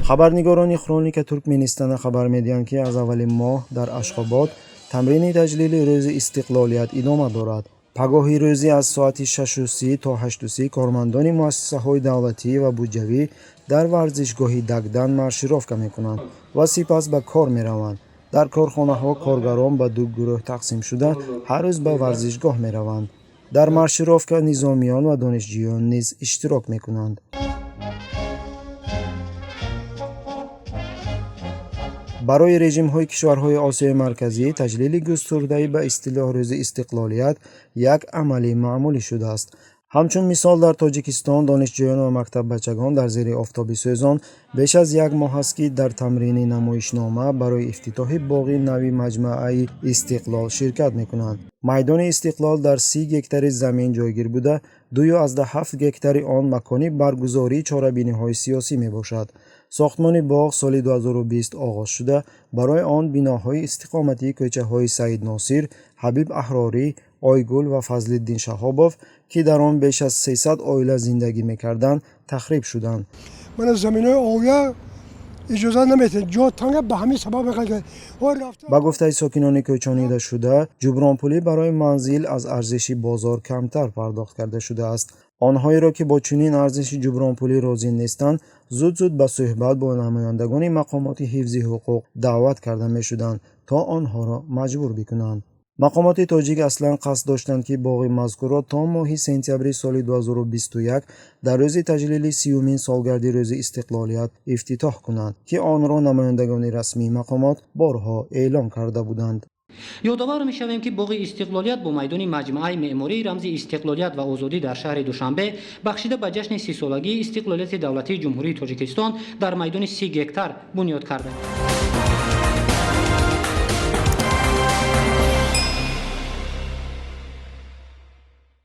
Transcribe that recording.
خبرنگاران خرونیک ترکمنستان خبر می‌دهند که از اول ماه در اشخاباد تمرین تجلیل روز استقلالیت ادامه دارد. پگاهی روزی از ساعت 6:30 تا 8:30 کارمندان مؤسسه‌های دولتی و بودجوی در ورزشگاه دگدن مارشیروفکا می‌کنند و سپس به کار می‌روند. در کارخانه‌ها کارگران به دو گروه تقسیم شده هر روز به ورزشگاه می‌روند. در مارشیروفکا نظامیان و دانشجویان نیز اشتراک می‌کنند. برای رژیم‌های کشورهای آسیای مرکزی تجلیل گسترده‌ای به اصطلاح روز استقلالیت یک عملی معمولی شده است. همچون مثال در تاجیکستان دانشجویان و مکتب بچگان در زیر آفتاب سوزان بیش از یک ماه است که در تمرین نمایشنامه برای افتتاح باغ نوی مجمع استقلال شرکت می‌کنند. میدان استقلال در 30 گکتار زمین جایگیر بوده 2.7 گکتار آن مکانی برگزاری چاره‌بینی‌های سیاسی میباشد. ساختمان باغ سال 2020 آغاز شده برای آن بناهای استقامتی کوچه‌های سعید ناصر، حبیب احراری، آیگل و فضل‌الدین شهابوف که در آن بیش از 300 عائله زندگی می‌کردند تخریب شدند. من از زمین‌های آویه اجازه نمی‌دهید جا تنگ به همین سبب می‌خواد. با گفته ساکنان کوچانیده شده جبرانپولی برای منزل از ارزش بازار کمتر پرداخت کرده شده است. آنهایی را که با چنین ارزش جبرانپولی راضی نیستند زود به صحبت با نمایندگان مقامات حفظ حقوق دعوت کرده می‌شدند تا آنها را مجبور بکنند. مقامات تاجیک اصلا قصد داشتند که باغ مذکور را تا ماه سپتامبر سال 2021 در روز تجلیل 30مین سالگرد روز استقلالیت افتتاح کنند که آن را نمایندگان رسمی مقامات بارها اعلام کرده بودند. یادآور می‌شویم که باغ استقلالیت با میدان مجمع معماری رمز استقلالیت و آزادی در شهر دوشنبه بخشیده به جشن 30 سالگی استقلالیت دولتی جمهوری تاجیکستان در میدان 30 گکتار بنیاد کرده.